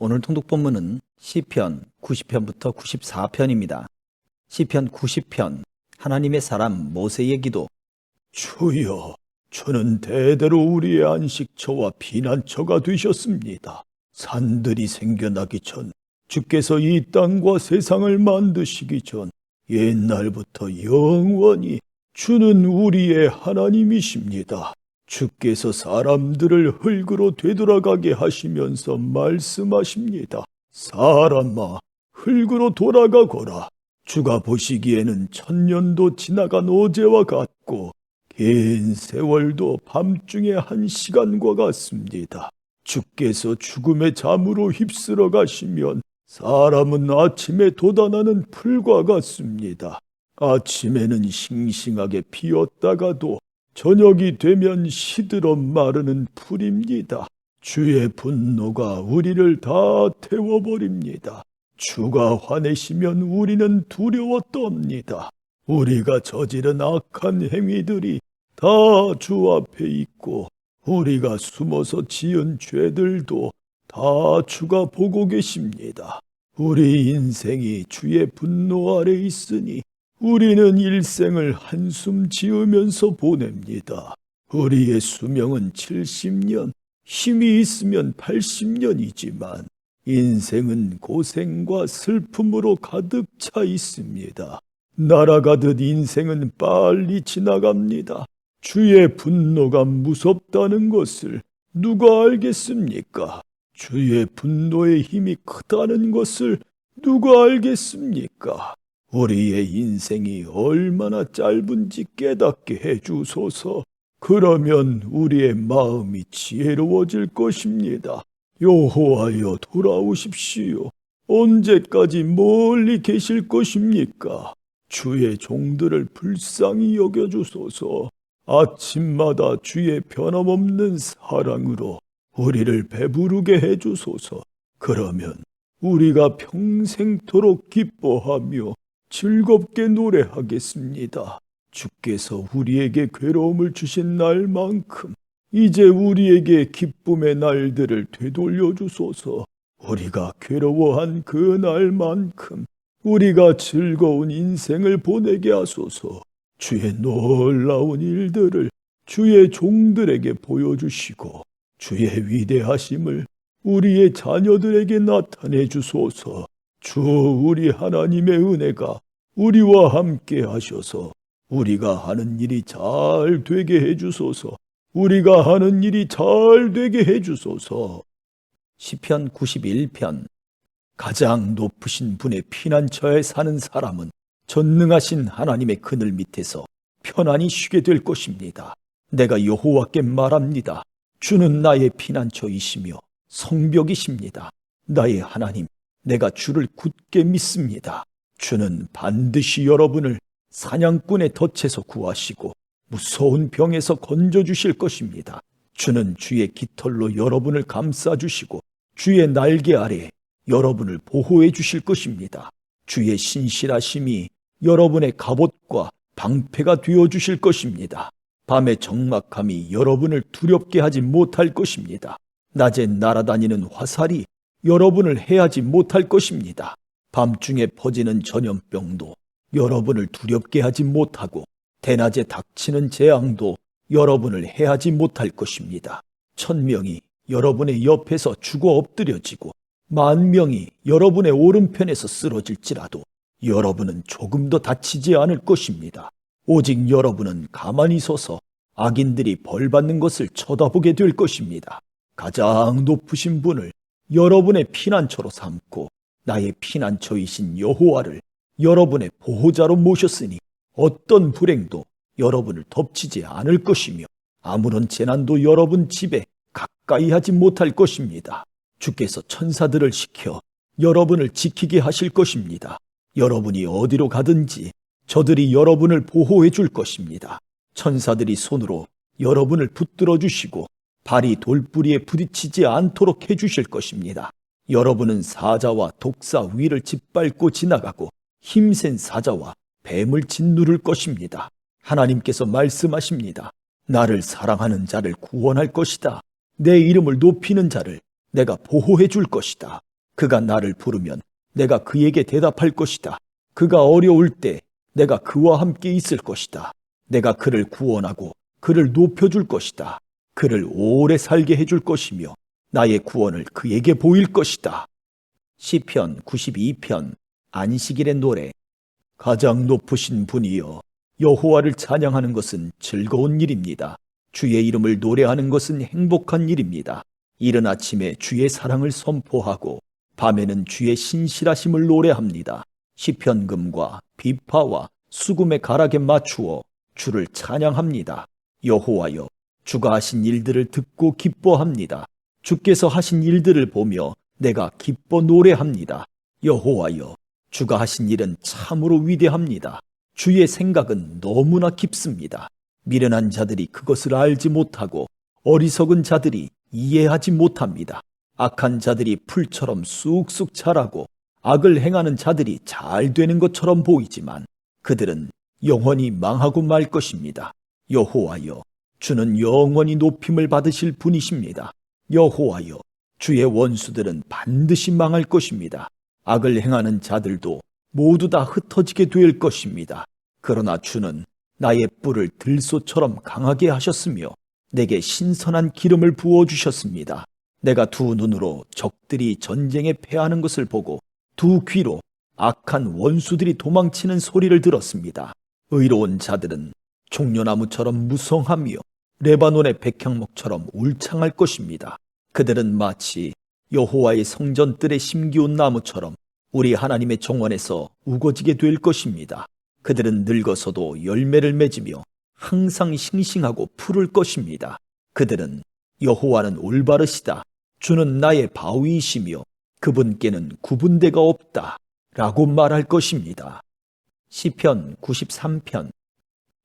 오늘 통독 본문은 시편 90편부터 94편입니다. 시편 90편, 하나님의 사람 모세의 기도. 주여, 주는 대대로 우리의 안식처와 피난처가 되셨습니다. 산들이 생겨나기 전, 주께서 이 땅과 세상을 만드시기 전, 옛날부터 영원히 주는 우리의 하나님이십니다. 주께서 사람들을 흙으로 되돌아가게 하시면서 말씀하십니다. 사람아, 흙으로 돌아가거라. 주가 보시기에는 천년도 지나간 어제와 같고 긴 세월도 밤중에 한 시간과 같습니다. 주께서 죽음의 잠으로 휩쓸어 가시면 사람은 아침에 돋아나는 풀과 같습니다. 아침에는 싱싱하게 피었다가도 저녁이 되면 시들어 마르는 풀입니다. 주의 분노가 우리를 다 태워버립니다. 주가 화내시면 우리는 두려워 떱니다. 우리가 저지른 악한 행위들이 다 주 앞에 있고 우리가 숨어서 지은 죄들도 다 주가 보고 계십니다. 우리 인생이 주의 분노 아래 있으니 우리는 일생을 한숨 지으면서 보냅니다. 우리의 수명은 70년, 힘이 있으면 80년이지만 인생은 고생과 슬픔으로 가득 차 있습니다. 날아가듯 인생은 빨리 지나갑니다. 주의 분노가 무섭다는 것을 누가 알겠습니까? 주의 분노의 힘이 크다는 것을 누가 알겠습니까? 우리의 인생이 얼마나 짧은지 깨닫게 해주소서. 그러면 우리의 마음이 지혜로워질 것입니다. 여호와여, 돌아오십시오. 언제까지 멀리 계실 것입니까? 주의 종들을 불쌍히 여겨주소서. 아침마다 주의 변함없는 사랑으로 우리를 배부르게 해주소서. 그러면 우리가 평생토록 기뻐하며 즐겁게 노래하겠습니다. 주께서 우리에게 괴로움을 주신 날만큼 이제 우리에게 기쁨의 날들을 되돌려 주소서. 우리가 괴로워한 그 날만큼 우리가 즐거운 인생을 보내게 하소서. 주의 놀라운 일들을 주의 종들에게 보여주시고 주의 위대하심을 우리의 자녀들에게 나타내 주소서. 주 우리 하나님의 은혜가 우리와 함께 하셔서 우리가 하는 일이 잘 되게 해주소서. 우리가 하는 일이 잘 되게 해주소서. 시편 91편, 가장 높으신 분의 피난처에 사는 사람은 전능하신 하나님의 그늘 밑에서 편안히 쉬게 될 것입니다. 내가 여호와께 말합니다. 주는 나의 피난처이시며 성벽이십니다. 나의 하나님, 내가 주를 굳게 믿습니다. 주는 반드시 여러분을 사냥꾼의 덫에서 구하시고 무서운 병에서 건져주실 것입니다. 주는 주의 깃털로 여러분을 감싸주시고 주의 날개 아래 여러분을 보호해 주실 것입니다. 주의 신실하심이 여러분의 갑옷과 방패가 되어주실 것입니다. 밤의 적막함이 여러분을 두렵게 하지 못할 것입니다. 낮에 날아다니는 화살이 여러분을 해하지 못할 것입니다. 밤중에 퍼지는 전염병도 여러분을 두렵게 하지 못하고 대낮에 닥치는 재앙도 여러분을 해하지 못할 것입니다. 1000명이 여러분의 옆에서 죽어 엎드려지고 10,000명이 여러분의 오른편에서 쓰러질지라도 여러분은 조금도 다치지 않을 것입니다. 오직 여러분은 가만히 서서 악인들이 벌받는 것을 쳐다보게 될 것입니다. 가장 높으신 분을 여러분의 피난처로 삼고 나의 피난처이신 여호와를 여러분의 보호자로 모셨으니 어떤 불행도 여러분을 덮치지 않을 것이며 아무런 재난도 여러분 집에 가까이 하지 못할 것입니다. 주께서 천사들을 시켜 여러분을 지키게 하실 것입니다. 여러분이 어디로 가든지 저들이 여러분을 보호해 줄 것입니다. 천사들이 손으로 여러분을 붙들어 주시고 발이 돌부리에 부딪히지 않도록 해주실 것입니다. 여러분은 사자와 독사 위를 짓밟고 지나가고 힘센 사자와 뱀을 짓누를 것입니다. 하나님께서 말씀하십니다. 나를 사랑하는 자를 구원할 것이다. 내 이름을 높이는 자를 내가 보호해 줄 것이다. 그가 나를 부르면 내가 그에게 대답할 것이다. 그가 어려울 때 내가 그와 함께 있을 것이다. 내가 그를 구원하고 그를 높여줄 것이다. 그를 오래 살게 해줄 것이며 나의 구원을 그에게 보일 것이다. 시편 92편 안식일의 노래. 가장 높으신 분이여, 여호와를 찬양하는 것은 즐거운 일입니다. 주의 이름을 노래하는 것은 행복한 일입니다. 이른 아침에 주의 사랑을 선포하고 밤에는 주의 신실하심을 노래합니다. 시편금과 비파와 수금의 가락에 맞추어 주를 찬양합니다. 여호와여, 주가 하신 일들을 듣고 기뻐합니다. 주께서 하신 일들을 보며 내가 기뻐 노래합니다. 여호와여, 주가 하신 일은 참으로 위대합니다. 주의 생각은 너무나 깊습니다. 미련한 자들이 그것을 알지 못하고 어리석은 자들이 이해하지 못합니다. 악한 자들이 풀처럼 쑥쑥 자라고 악을 행하는 자들이 잘 되는 것처럼 보이지만 그들은 영원히 망하고 말 것입니다. 여호와여, 주는 영원히 높임을 받으실 분이십니다. 여호와여, 주의 원수들은 반드시 망할 것입니다. 악을 행하는 자들도 모두 다 흩어지게 될 것입니다. 그러나 주는 나의 뿔을 들소처럼 강하게 하셨으며 내게 신선한 기름을 부어주셨습니다. 내가 두 눈으로 적들이 전쟁에 패하는 것을 보고 두 귀로 악한 원수들이 도망치는 소리를 들었습니다. 의로운 자들은 종려나무처럼 무성하며 레바논의 백향목처럼 울창할 것입니다. 그들은 마치 여호와의 성전들에 심기운 나무처럼 우리 하나님의 정원에서 우거지게 될 것입니다. 그들은 늙어서도 열매를 맺으며 항상 싱싱하고 푸를 것입니다. 그들은 여호와는 올바르시다, 주는 나의 바위이시며 그분께는 구분대가 없다 라고 말할 것입니다. 시편 93편.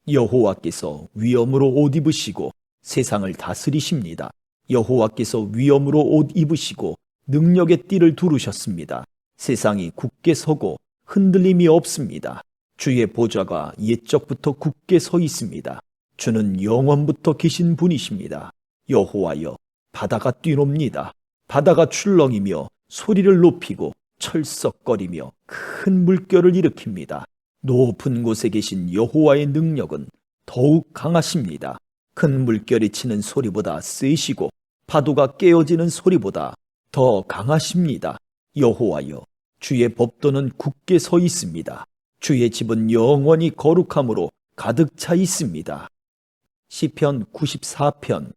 여호와께서 위엄으로 옷 입으시고 세상을 다스리십니다. 여호와께서 위엄으로 옷 입으시고 능력의 띠를 두르셨습니다. 세상이 굳게 서고 흔들림이 없습니다. 주의 보좌가 옛적부터 굳게 서 있습니다. 주는 영원부터 계신 분이십니다. 여호와여, 바다가 뛰놉니다. 바다가 출렁이며 소리를 높이고 철썩거리며 큰 물결을 일으킵니다. 높은 곳에 계신 여호와의 능력은 더욱 강하십니다. 큰 물결이 치는 소리보다 세시고 파도가 깨어지는 소리보다 더 강하십니다. 여호와여, 주의 법도는 굳게 서 있습니다. 주의 집은 영원히 거룩함으로 가득 차 있습니다. 시편 94편.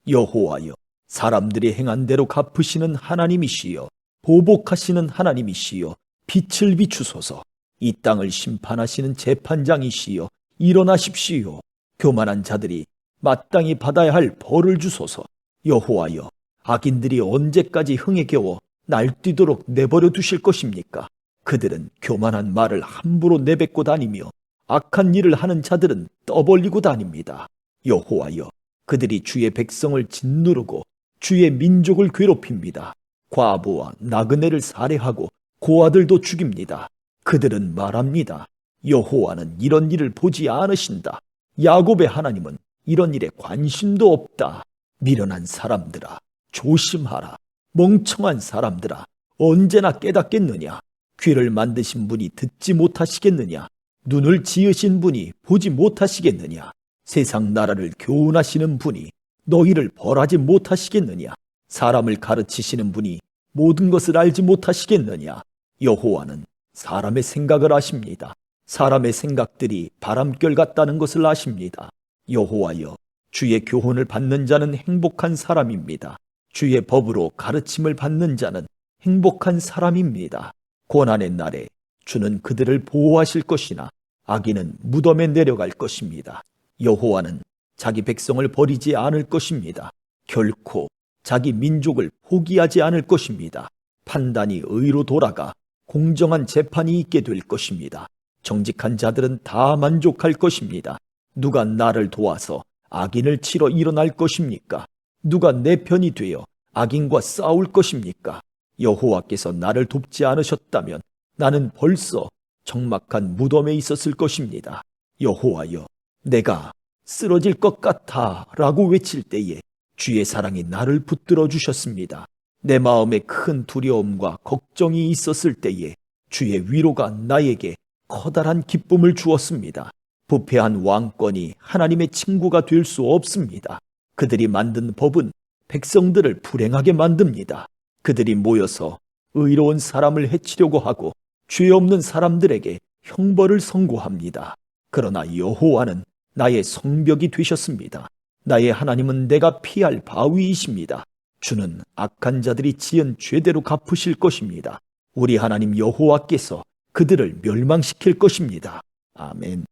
여호와여, 사람들이 행한 대로 갚으시는 하나님이시여, 보복하시는 하나님이시여, 빛을 비추소서. 이 땅을 심판하시는 재판장이시여, 일어나십시오. 교만한 자들이 마땅히 받아야 할 벌을 주소서. 여호와여, 악인들이 언제까지 흥에 겨워 날뛰도록 내버려 두실 것입니까? 그들은 교만한 말을 함부로 내뱉고 다니며 악한 일을 하는 자들은 떠벌리고 다닙니다. 여호와여, 그들이 주의 백성을 짓누르고 주의 민족을 괴롭힙니다. 과부와 나그네를 살해하고 고아들도 죽입니다. 그들은 말합니다. 여호와는 이런 일을 보지 않으신다. 야곱의 하나님은 이런 일에 관심도 없다. 미련한 사람들아, 조심하라. 멍청한 사람들아, 언제나 깨닫겠느냐? 귀를 만드신 분이 듣지 못하시겠느냐? 눈을 지으신 분이 보지 못하시겠느냐? 세상 나라를 교훈하시는 분이 너희를 벌하지 못하시겠느냐? 사람을 가르치시는 분이 모든 것을 알지 못하시겠느냐? 여호와는 사람의 생각을 아십니다. 사람의 생각들이 바람결 같다는 것을 아십니다. 여호와여, 주의 교훈을 받는 자는 행복한 사람입니다. 주의 법으로 가르침을 받는 자는 행복한 사람입니다. 고난의 날에 주는 그들을 보호하실 것이나 악인은 무덤에 내려갈 것입니다. 여호와는 자기 백성을 버리지 않을 것입니다. 결코 자기 민족을 포기하지 않을 것입니다. 판단이 의로 돌아가 공정한 재판이 있게 될 것입니다. 정직한 자들은 다 만족할 것입니다. 누가 나를 도와서 악인을 치러 일어날 것입니까? 누가 내 편이 되어 악인과 싸울 것입니까? 여호와께서 나를 돕지 않으셨다면 나는 벌써 적막한 무덤에 있었을 것입니다. 여호와여, 내가 쓰러질 것 같아 라고 외칠 때에 주의 사랑이 나를 붙들어 주셨습니다. 내 마음에 큰 두려움과 걱정이 있었을 때에 주의 위로가 나에게 커다란 기쁨을 주었습니다. 부패한 왕권이 하나님의 친구가 될 수 없습니다. 그들이 만든 법은 백성들을 불행하게 만듭니다. 그들이 모여서 의로운 사람을 해치려고 하고 죄 없는 사람들에게 형벌을 선고합니다. 그러나 여호와는 나의 성벽이 되셨습니다. 나의 하나님은 내가 피할 바위이십니다. 주는 악한 자들이 지은 죄대로 갚으실 것입니다. 우리 하나님 여호와께서 그들을 멸망시킬 것입니다. 아멘.